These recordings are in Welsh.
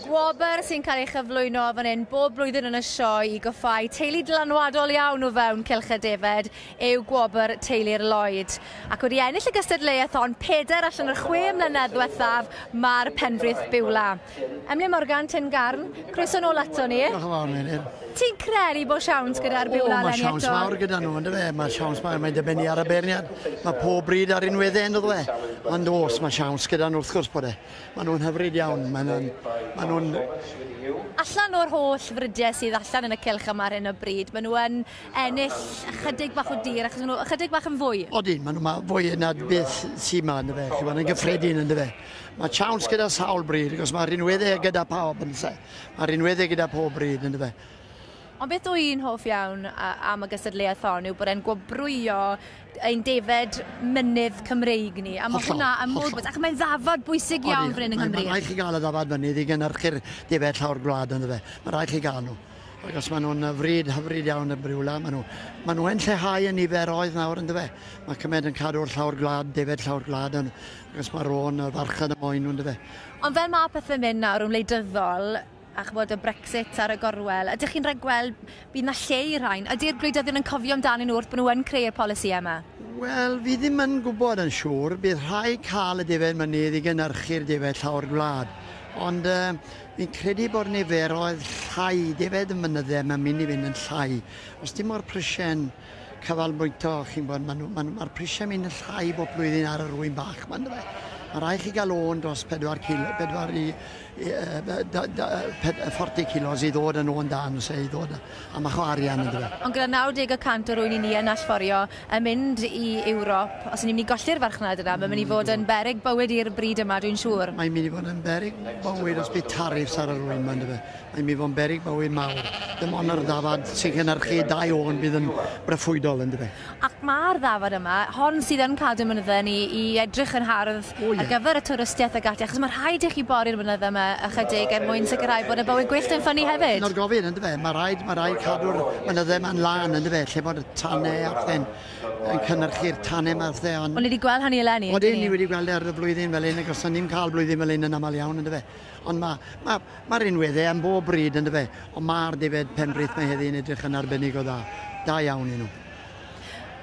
Gwobr sy'n cael ei chyflwyno fan hyn bob blwyddyn yn y sioe i goffau teulu dylanwadol iawn o fewn cylch y defed yw Gwobr Teulu Lloyd. Ac wedi ennill y gystadleuaeth hon 4 allan o'r 6 mlynedd diwethaf mae'r penfrith Biwla. Emily Morgan, Tyn Garn, croeso nôl ato ni. Diolch yn fawr, Neilir. Ti'n credu bod siawns gyda'r Biwla lenni eto? Mae siawns mawr gyda nhw, ynddo fe. Mae siawns mawr, mae'n dibynnu ar y beirniad. Mae pob bryd ar unweddau, ynddo fe. Ond os, mae siawns gyda nhw wrth gwrs bod e. Mae nhw'n hyfryd iawn. Mae nhw'n... Allan o'r holl frydiau sydd allan yn y cylch yma ar hyn o bryd, maen nhw yn ennill ychydig bach o dir, achos maen nhw ychydig bach yn fwy. Odyn, maen nhw fwy yna beth sy'n yma, ynddo fe. Mae'n gyffredin, ynddo fe. Mae siawns gyda sawl bryd, achos mae'r unweddau gyda pawb yn se. Mae'r unweddau gyda pob bryd, ynddo fe. Ond beth wy'n hoff iawn am y gystadleuaeth hon yw bod e'n gwobrwyo ein defed mynydd Cymreig ni. A mae hwnna yn modd bod, ac mae'n ddafod bwysig iawn fan hyn yng Nghymru. Mae'n rhaid chi gael y ddafod mynydd i gynhyrchu'r defed llawr gwlad ynddo fe. Mae'n rhaid chi gael nhw. Ac maen nhw'n hyfryd iawn y Biwla. Maen nhw'n lleihau y niferoedd nawr ynddo fe. Mae cymed yn cadw'r llawr gwlad, defed llawr gwlad. Ac mae rôn y farchad y moyn ynddo fe. Ond fel mae pethau mynd nawr yn wleidyddol, ac bod y Brexit ar y gorwel, ydych chi'n rhaid gweld bydd na lle i rhain? Ydy'r gwleidyddion yn cofio amdanyn nhw wrth bod nhw yn creu'r polisi yma? Wel, fi ddim yn gwybod yn siŵr. Bydd rhaid cael y defed mynydd i gynhyrchu'r defed llawr gwlad. Ond fi'n credu bod niferoedd llai, defed y mynyddau, mae'n mynd i fynd yn llai. Os dim o'r prisiau'n cyfalbwyntio, chi'n bod, mae'r prisiau'n mynd yn llai bob blwyddyn ar yr rwy'n bach. Mae rhaid chi gael o'n dros 40 kilos i ddod yn o'n dan, i ddod am eich arian ynddo fe. Ond gyda 90% o rwy'n i ni yn allforio yn mynd i Ewrop, os ni'n mynd i golli'r farchnad yna, mae'n mynd i fod yn beryg bywyd i'r bryd yma, dwi'n siŵr. Mae'n mynd i fod yn beryg bywyd os bydd tariffs ar y rwy'n yma, ynddo fe. Mae'n mynd i fod yn beryg bywyd mawr. Dim ond yr ddafad sy'n cynhyrchu 2 o'n bydd yn bryffwydol, ynddo fe. Ac mae'r ddafad yma, hon sydd yn cadw mynyddau ni i edrych yn hardd ar gyfer y twristiaeth ag ati, achos mae rhaid i chi bori'r mynyddau yma ychydig mwyn sicrhau bod y bywyd gwyllt yn ffynnu hefyd. Yn o'r gofyn, ynddo fe. Mae rhaid cadw'r mynyddau yma'n lan, ynddo fe, lle bod y tanau a'r ffen yn cynhyrchu'r tanau ma'r ddau. Ond ni wedi gweld hynny eleni? Odyn, ni wedi gweld ar y blwyddyn fel un, ac os ni'n cael blwyddyn fel un yn aml iawn, ynddo fe. Ond mae'r unweddau am bob bryd, ynddo fe. Ond mae'r defed penfrith mae heddi'n edrych yn arbennig o dda. Da iawn i nhw.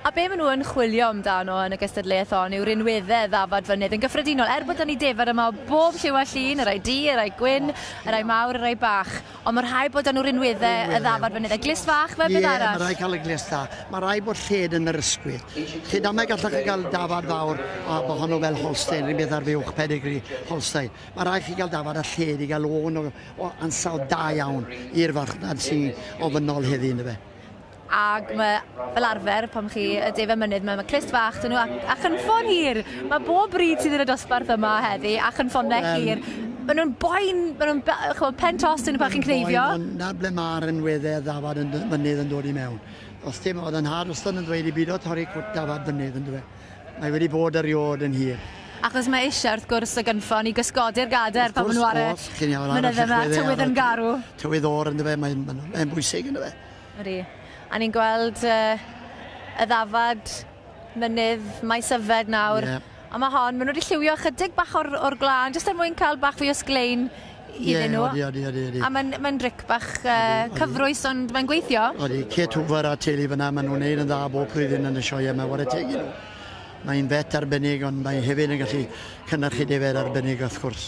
A be maen nhw yn chwilio amdano yn y gystadleuaeth hon yw'r unweddau ddafad fynydd yn gyffredinol. Bod ni defed yma o bob lliw a llun, y rai du, y rai gwyn, y rai mawr, y rai bach. Ond mae rhaid bod nhw'r unweddau y ddafad fynydd. Y glist fach fe bydd arall? Ie, mae rhaid cael y glist dda. Mae rhaid bod lled yn yr ysgwyd. Lled amau gallwch chi gael dafad fawr a bod hwnnw fel Holstein, rhywbeth ar fuwch pedigree Holstein. Mae rhaid chi gael dafad a lled i gael o'n o ansawd da iawn i'r farchnad sy'n ofynol heddi ynddo fe. Ac mae fel arfer, pan chi y defed mynydd, mae clist fach dyn nhw a chynffon hir. Mae bob bryd sydd yn y dosbarth yma heddi a chynffonau hir. Maen nhw'n boen, maen nhw'n pen tost yn y pan chi'n cneifio. Na ble mae'r unweddau ddafad mynydd yn dod i mewn. Os dim oedd yn had, os yn dweud i byd o torri cwt dafad mynydd yn dweud. Mae wedi bod eriod yn hir. Achos mae eisiau wrth gwrs y gynffon i gysgodi'r gader pan maen nhw ar y mynydd yma, tywydd yn garw. Tywydd o'r yn dweud, mae'n bwysig yn dweud. Ydy. A ni'n gweld y ddafad mynydd, maes yfed nawr. A mae hon, maen nhw wedi lliwio chydig bach o'r glân, jyst er mwyn cael bach fwy o sglein iddyn nhw. Odi. A mae'n dric bach cyfrwys, ond mae'n gweithio. Odi, Cet Hwfer a teulu fyna, maen nhw'n neud yn dda bob blwyddyn yn y sioe yma, wad y tegu nhw. Mae'n fet arbennig, ond mae hefyd yn gallu cynnyrchu defed arbennig wrth gwrs.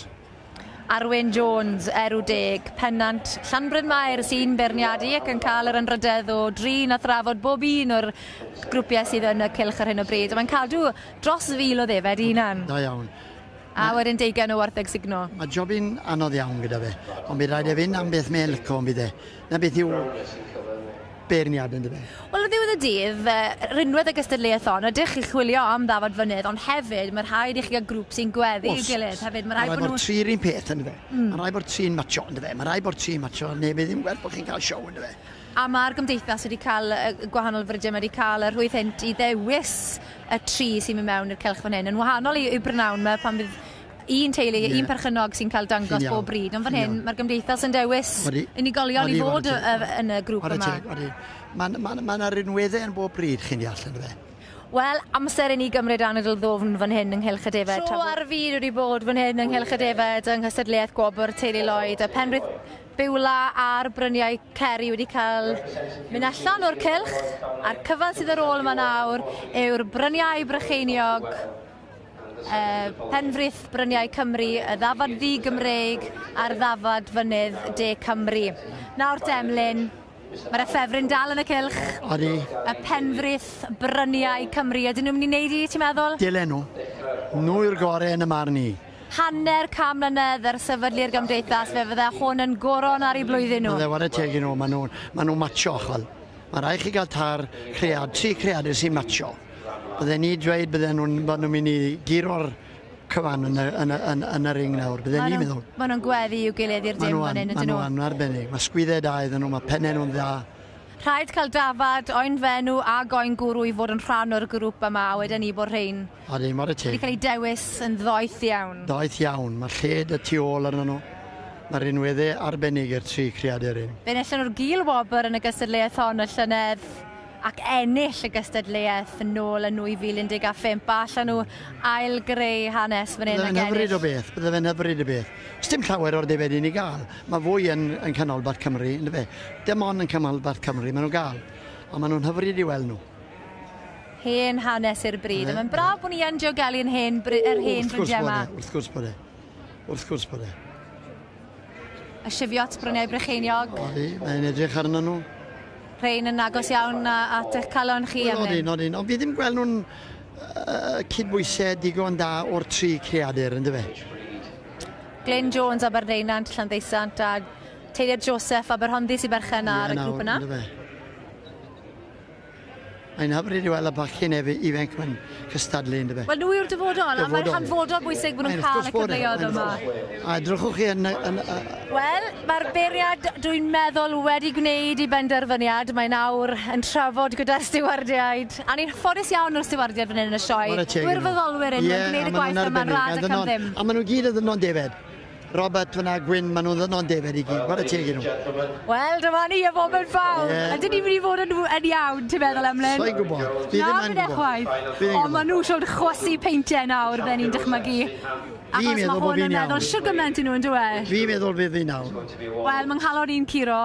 Arwyn Jones, erw 10, pennant Llanbryn Mair sy'n berniadu ac yn cael yr ynrydedd o drin a thrafod bob un o'r grwpiau sydd yn y cylch ar hyn o bryd. Mae'n cadw dros 1,000 o ddefed unan. Da iawn. A wedyn 20 o wartheg signo. Mae jobyn anodd iawn gyda fe, ond bydd rhaid e fynd am beth mae'n licio yn bydd e. Na beth yw berniad yn dweud. Wel, o ddiwedd y dydd, rhinwedd y gystadleuaeth hon, ydych chi chwilio am ddafad fynydd, ond hefyd mae rhaid i chi gael grŵp sy'n gweddi i'w gilydd. Hefyd, mae rhaid bod 3 un peth yn dweud. Mae rhaid bod 3 macho yn dweud. Mae rhaid bod 3 macho, neu bydd ddim gweld bod chi'n cael siow yn dweud. A mae'r gymdeithas wedi cael, gwahanol frydiau wedi cael yr rhwydd i ddewis y 3 sy'n mynd mewn i'r cylch fan hyn. Yn wahanol i'w brynawn yma pan bydd un teulu, un perchynog sy'n cael dangos bob bryd. Ond fan hyn, mae'r gymdeithas yn dewis unigolion i fod yn y grŵp yma. Mae'n ar unweddau yn bob bryd chi'n deall yn fe. Wel, amser i ni gymryd anadl ddofn fan hyn ynghylch y defed. Tro ar fyd wedi bod fan hyn ynghylch y defed yng nghystadleuaeth Gwobr Teulu Lloyd. Y penrith Biwla a'r bryniau Ceri wedi cael mynd allan o'r cylch. A'r cyfan sydd ar ôl yma nawr yw'r bryniau Brycheiniog, penfrith bryniau Cymru, y ddafad ddi Gymreig a'r ddafad fynydd de Cymru. Nawr Demlyn, mae'r effefryn dal yn y cylch. Odi. Y penfrith bryniau Cymru. Ydyn nhw'n mynd i wneud i, ti'n meddwl? Dylen nhw. Nhw yw'r gorau yn y marn i. Hanner cam mlynedd ar sefydlu'r gymdeithas, fe fydde hwn yn goron ar ei blwyddyn nhw. Fydde wara teg i nhw, maen nhw'n matcho chwal. Mae rai chi gael tar cread, 3 creadur sy'n matcho. Bydde ni dweud bydden nhw'n mynd i giro'r cyfan yn y ring nawr, bydde ni'n meddwl. Maen nhw'n gweddi i'w gilydd i'r dim fan hyn, ydyn nhw? Maen nhw'n arbennig, mae sgwyddau da iddyn nhw, mae pennau nhw'n dda. Rhaid cael dafad, oen fenw a goen gwrw i fod yn rhan o'r grŵp yma, a wedyn ni bod rhain Odi, mor y teg. wedi cael ei dewis yn ddoeth iawn. Ddoeth iawn, mae lled y tu ôl arno nhw. Mae'r unweddau arbennig i'r 3 creadur un. Fe nellan nhw'r gil wobr yn y gystadleuaeth hon y llynedd ac ennill y gystadleuaeth yn ôl yn 2015. Allan nhw ail greu hanes fan hyn ag ennill. Bydde fe'n hyfryd o beth. Dim llawer o'r defed i ni gael. Mae fwy yn canolbarth Cymru, ynddo fe. Dim ond yn canolbarth Cymru, maen nhw'n gael. A maen nhw'n hyfryd i weld nhw. Hen hanes i'r bryd. Mae'n braf bod ni yn diogelu yr hen brydau yma. Wrth gwrs bod e. Wrth gwrs bod e. Y sifiot bryniau Brycheiniog. Odi, mae'n edrych arno nhw. Rhain yn agos iawn at eich calon chi am hyn. Nodyn. Ond fi ddim gweld nhw'n cydbwysau digon da o'r 3 creadur, ynddo fe. Glyn Jones Aberdeinant, Llandeisant a Teiliad Joseph Aberhonddu sy'n berchen ar y grŵp yna. Mae'n hyfryd i weld y bachgen ifanc mewn cystadlu, ynddo fe. Wel, nhw yw'r dyfodol, a mae'n hanfodol bwysig bod nhw'n cael y cyfleoedd yma. A edrychwch chi yn... Wel, mae'r beiriad dwi'n meddwl wedi gwneud i benderfyniad. Mae nawr yn trafod gyda'r stiwardiaid. A ni'n ffodus iawn o'r stiwardiaid fan hyn yn y sioe. Gwirfoddolwyr yn gwneud y gwaith yma'n rad ac am ddim. A maen nhw gyd yn ddyn nhw'n defed. Robert fyna Gwyn, maen nhw'n ddyn defed i gyd. Gwara teg i nhw. Wel, dyma ni y fob yn fawr. Ydyn ni'n mynd i fod yn iawn, ti'n meddwl, Emlyn? So'n gwybod. Fi ddim yn gwybod. Ond maen nhw siwr chwysu peintiau nawr, bydden ni'n dychmygu. Achos mae hwn yn meddwl siwgament i nhw yn dweud. Fi meddwl bydd fi nawr. Wel, mae'n nghalon i'n curo.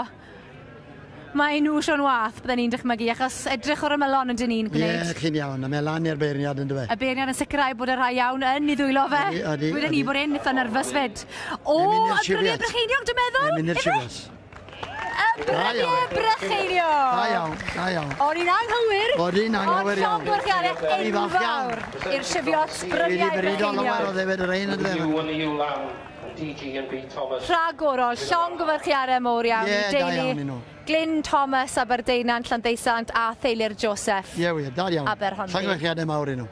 Mae nhw Sion Wath, bydden ni'n dychmygu, achos edrych o'r ymylon yn dyn ni'n gwneud. Ie, chi'n iawn, a mae lan i'r beirniad yn dweud. Y beirniad yn sicrhau bod y rhai iawn yn ei ddwylo fe. Gwydden ni bod e'n eitha nerfus fyd. O, y bryniau Brycheiniog, dwi'n meddwl? Mae'n mynd i'r siwys. Y bryniau Brycheiniog. Da iawn. O'n i'n anghywir. O'n i'n anghywir iawn. Ond llong gwrchiarau enfawr i'r sifiot bryniau Brycheiniog. Rhagorol, llong gyfarchiarau mowr iawn i deulu Glyn Thomas Aberdeinant, Llandeisant a Theili'r Joseph. Ie, da iawn. Aberhonddu. Llong gyfarchiarau mawr i nhw.